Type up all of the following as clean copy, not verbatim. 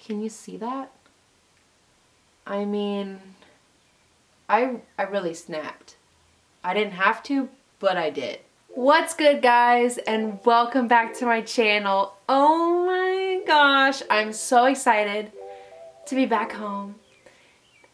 Can you see that? I mean, I really snapped. I didn't have to, but I did. What's good, guys, and welcome back to my channel. Oh my gosh, I'm so excited to be back home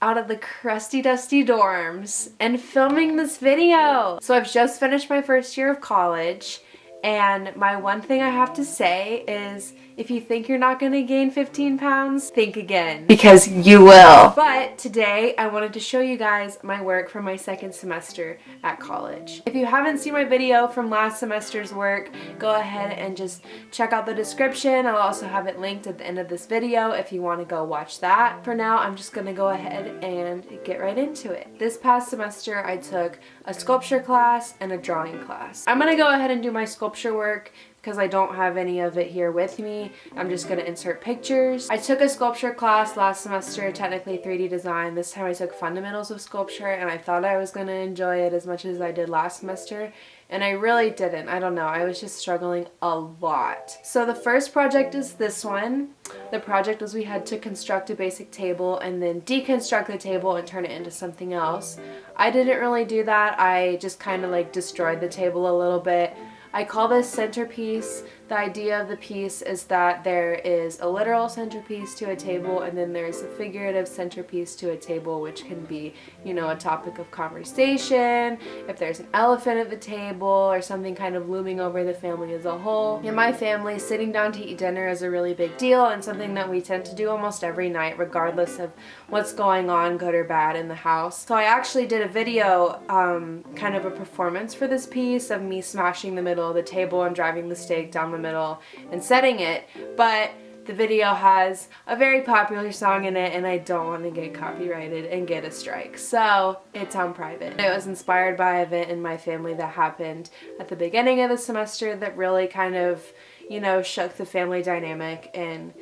out of the crusty dusty dorms and filming this video. So I've just finished my first year of college, and my one thing I have to say is if you think you're not gonna gain 15 pounds, think again, because you will. But today I wanted to show you guys my work from my second semester at college. If you haven't seen my video from last semester's work, go ahead and just check out the description. I'll also have it linked at the end of this video if you want to go watch that. For now, I'm just gonna go ahead and get right into it. This past semester I took a sculpture class and a drawing class. I'm gonna go ahead and do my sculpture work because I don't have any of it here with me. I'm just gonna insert pictures. I took a sculpture class last semester, technically 3D design. This time I took fundamentals of sculpture, and I thought I was gonna enjoy it as much as I did last semester, and I really didn't. I don't know, I was just struggling a lot. So the first project is this one. The project was we had to construct a basic table and then deconstruct the table and turn it into something else. I didn't really do that. I just kind of like destroyed the table a little bit. I call this centerpiece. The idea of the piece is that there is a literal centerpiece to a table, and then there's a figurative centerpiece to a table, which can be, you know, a topic of conversation, if there's an elephant at the table, or something kind of looming over the family as a whole. In my family, sitting down to eat dinner is a really big deal and something that we tend to do almost every night, regardless of what's going on, good or bad, in the house. So I actually did a video, kind of a performance for this piece of me smashing the middle of the table and driving the stake down the middle and setting it, but the video has a very popular song in it and I don't want to get copyrighted and get a strike, so it's on private. It was inspired by an event in my family that happened at the beginning of the semester that really kind of, you know, shook the family dynamic and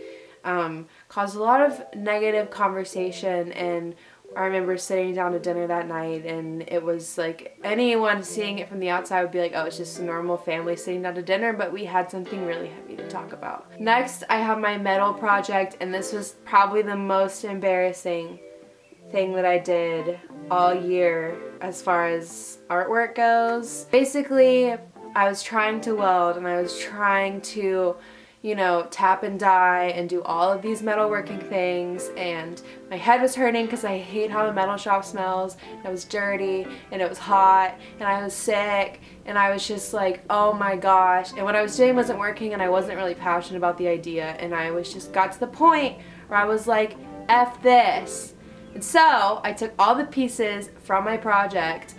caused a lot of negative conversation. And I remember sitting down to dinner that night, and it was like anyone seeing it from the outside would be like, oh, it's just a normal family sitting down to dinner, but we had something really heavy to talk about. Next, I have my metal project, and this was probably the most embarrassing thing that I did all year as far as artwork goes. Basically, I was trying to weld, and I was trying to, you know, tap and die and do all of these metalworking things, and my head was hurting because I hate how the metal shop smells. It was dirty and it was hot and I was sick and I was just like, oh my gosh. And what I was doing wasn't working and I wasn't really passionate about the idea, and I was just got to the point where I was like, F this. And so I took all the pieces from my project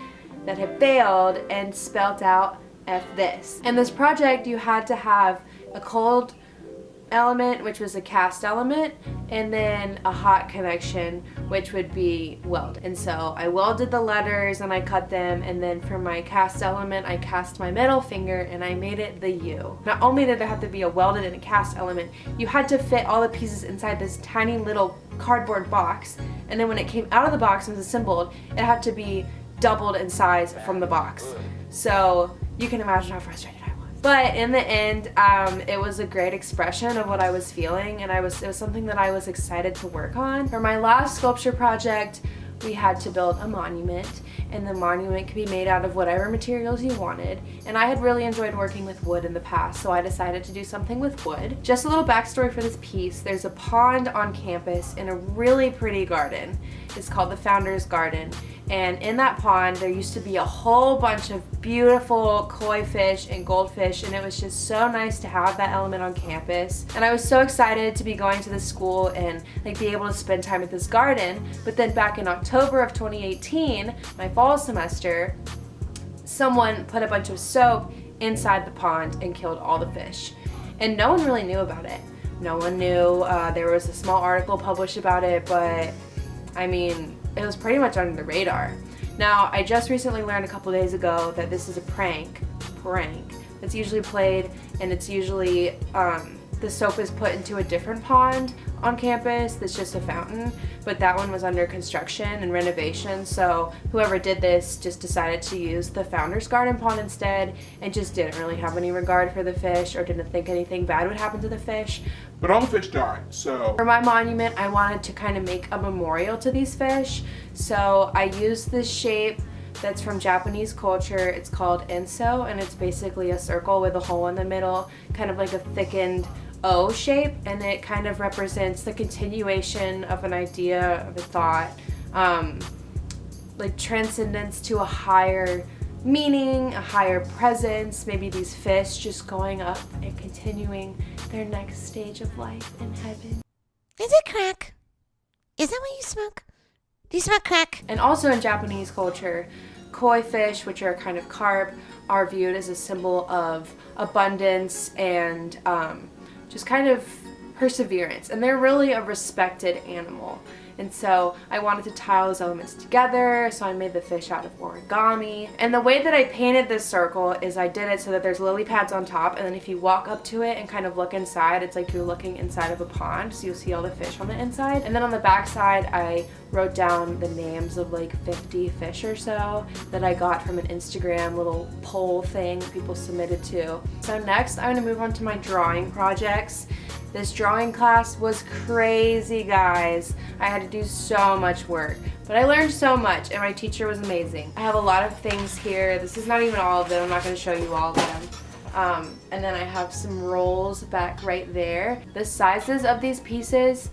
that had failed and spelt out F this. In this project you had to have a cold element, which was a cast element, and then a hot connection, which would be weld. And so I welded the letters and I cut them, and then for my cast element I cast my middle finger and I made it the U. Not only did there have to be a welded and a cast element, you had to fit all the pieces inside this tiny little cardboard box, and then when it came out of the box and was assembled, it had to be doubled in size from the box. So you can imagine how frustrated I was. But in the end, it was a great expression of what I was feeling, and it was something that I was excited to work on. For my last sculpture project, we had to build a monument, and the monument could be made out of whatever materials you wanted, and I had really enjoyed working with wood in the past, so I decided to do something with wood. Just a little backstory for this piece: there's a pond on campus in a really pretty garden. It's called the Founder's Garden, and in that pond there used to be a whole bunch of beautiful koi fish and goldfish, and it was just so nice to have that element on campus. And I was so excited to be going to this school and like be able to spend time at this garden. But then back in October of 2018, my fall semester, someone put a bunch of soap inside the pond and killed all the fish, and no one really knew about it. No one knew. There was a small article published about it, but I mean, it was pretty much under the radar. Now, I just recently learned a couple days ago that this is a prank that's usually played, and it's usually the soap is put into a different pond on campus that's just a fountain, but that one was under construction and renovation, so whoever did this just decided to use the Founder's Garden pond instead and just didn't really have any regard for the fish or didn't think anything bad would happen to the fish. but all the fish died, so. For my monument, I wanted to kind of make a memorial to these fish. So I used this shape that's from Japanese culture. It's called inso, and it's basically a circle with a hole in the middle, kind of like a thickened O shape, and it kind of represents the continuation of an idea, of a thought, like transcendence to a higher meaning, a higher presence, maybe these fish just going up and continuing their next stage of life in heaven. Is it crack? Is that what you smoke? Do you smoke crack? And also in Japanese culture, koi fish, which are kind of carp, are viewed as a symbol of abundance and just kind of perseverance. And they're really a respected animal. And so I wanted to tie all those elements together, so I made the fish out of origami. And the way that I painted this circle is I did it so that there's lily pads on top, and then if you walk up to it and kind of look inside, it's like you're looking inside of a pond, so you'll see all the fish on the inside. And then on the back side, I wrote down the names of like 50 fish or so that I got from an Instagram little poll thing people submitted to. So next, I'm gonna move on to my drawing projects. This drawing class was crazy, guys. I had to do so much work, but I learned so much, and my teacher was amazing. I have a lot of things here. This is not even all of them. I'm not gonna show you all of them. And then I have some rolls back right there. The sizes of these pieces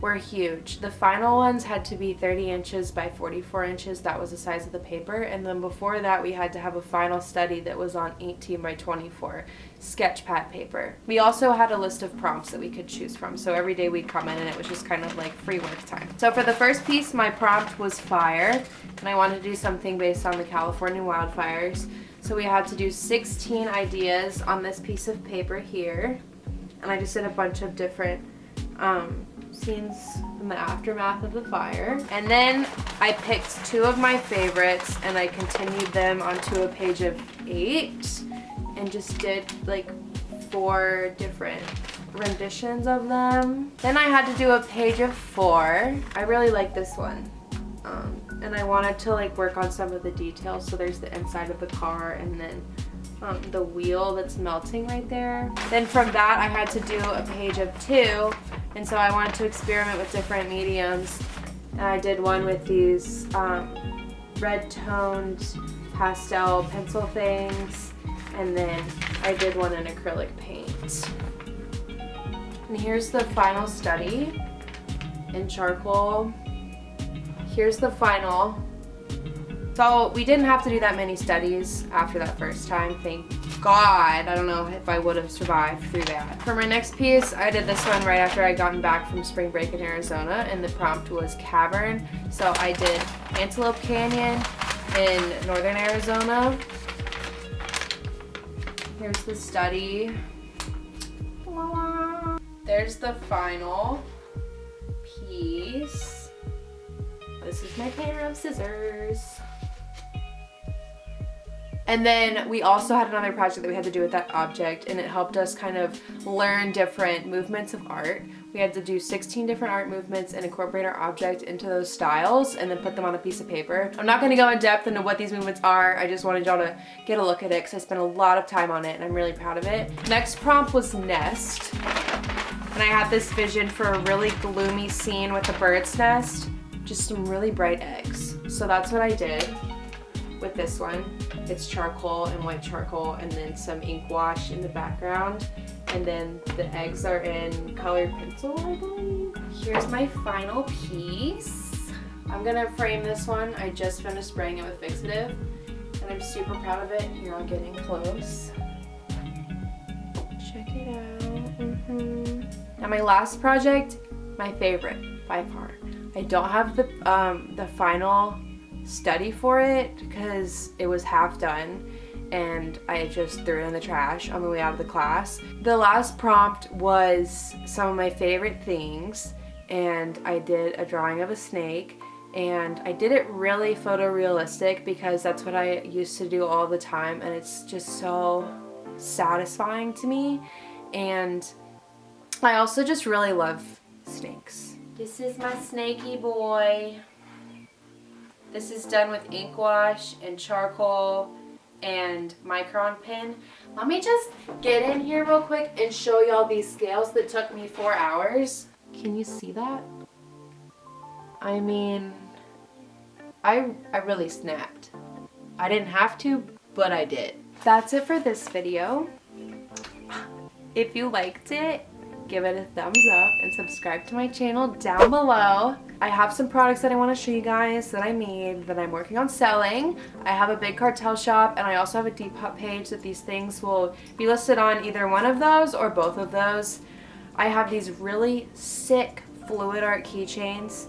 were huge. The final ones had to be 30 inches by 44 inches. That was the size of the paper. And then before that, we had to have a final study that was on 18 by 24 sketch pad paper. We also had a list of prompts that we could choose from. So every day we'd come in and it was just kind of like free work time. So for the first piece, my prompt was fire. And I wanted to do something based on the California wildfires. So we had to do 16 ideas on this piece of paper here. And I just did a bunch of different scenes in the aftermath of the fire. And then I picked two of my favorites and I continued them onto a page of 8 and just did like 4 different renditions of them. Then I had to do a page of 4. I really like this one. And I wanted to like work on some of the details. So there's the inside of the car and then the wheel that's melting right there. Then from that I had to do a page of 2, and so I wanted to experiment with different mediums, and I did one with these red toned pastel pencil things, and then I did one in acrylic paint. And here's the final study in charcoal. Here's the final. So we didn't have to do that many studies after that first time, thank God. I don't know if I would have survived through that. For my next piece, I did this one right after I'd gotten back from spring break in Arizona, and the prompt was cavern. So I did Antelope Canyon in northern Arizona. Here's the study. There's the final piece. This is my pair of scissors. And then we also had another project that we had to do with that object, and it helped us kind of learn different movements of art. We had to do 16 different art movements and incorporate our object into those styles and then put them on a piece of paper. I'm not going to go in depth into what these movements are. I just wanted y'all to get a look at it because I spent a lot of time on it and I'm really proud of it. Next prompt was nest. And I had this vision for a really gloomy scene with a bird's nest. Just some really bright eggs. So that's what I did with this one. It's charcoal and white charcoal and then some ink wash in the background. And then the eggs are in colored pencil, I believe. Here's my final piece. I'm gonna frame this one. I just finished spraying it with fixative and I'm super proud of it. Here, I'll get in close. Check it out. Now my last project, my favorite by far. I don't have the final study for it because it was half done and I just threw it in the trash on the way out of the class. The last prompt was some of my favorite things, and I did a drawing of a snake, and I did it really photorealistic because that's what I used to do all the time, and it's just so satisfying to me. And I also just really love snakes. This is my snaky boy. This is done with ink wash and charcoal and micron pin. Let me just get in here real quick and show y'all these scales that took me 4 hours. Can you see that? I mean, I really snapped. I didn't have to, but I did. That's it for this video. If you liked it, give it a thumbs up and subscribe to my channel down below. I have some products that I want to show you guys that I made that I'm working on selling. I have a big cartel shop, and I also have a Depop page that these things will be listed on either one of those or both of those. I have these really sick fluid art keychains.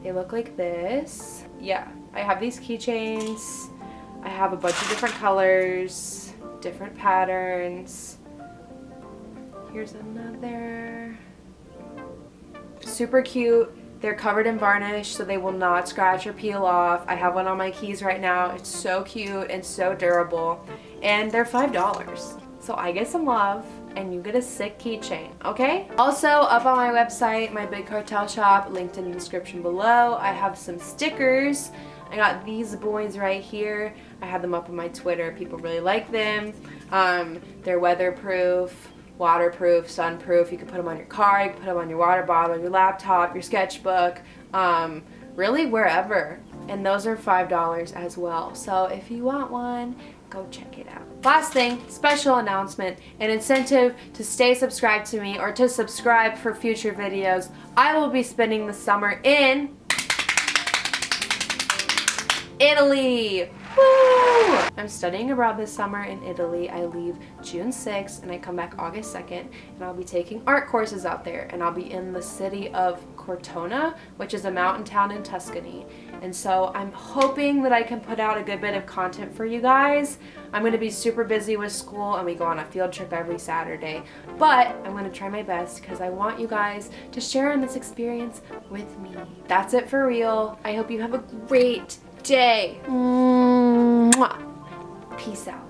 They look like this. Yeah, I have these keychains. I have a bunch of different colors, different patterns. Here's another. Super cute. They're covered in varnish, so they will not scratch or peel off. I have one on my keys right now. It's so cute and so durable. And they're $5. So I get some love and you get a sick keychain, okay? Also, up on my website, my big cartel shop, linked in the description below, I have some stickers. I got these boys right here. I had them up on my Twitter. People really like them. They're weatherproof, waterproof, sunproof. You can put them on your car, you can put them on your water bottle, your laptop, your sketchbook, really wherever. And those are $5 as well. So if you want one, go check it out. Last thing, special announcement, an incentive to stay subscribed to me or to subscribe for future videos. I will be spending the summer in Italy. Woo! I'm studying abroad this summer in Italy. I leave June 6th and I come back August 2nd, and I'll be taking art courses out there, and I'll be in the city of Cortona, which is a mountain town in Tuscany. And so I'm hoping that I can put out a good bit of content for you guys. I'm going to be super busy with school, and we go on a field trip every Saturday. But I'm going to try my best because I want you guys to share in this experience with me. That's it for real. I hope you have a great day. Mwah. Peace out.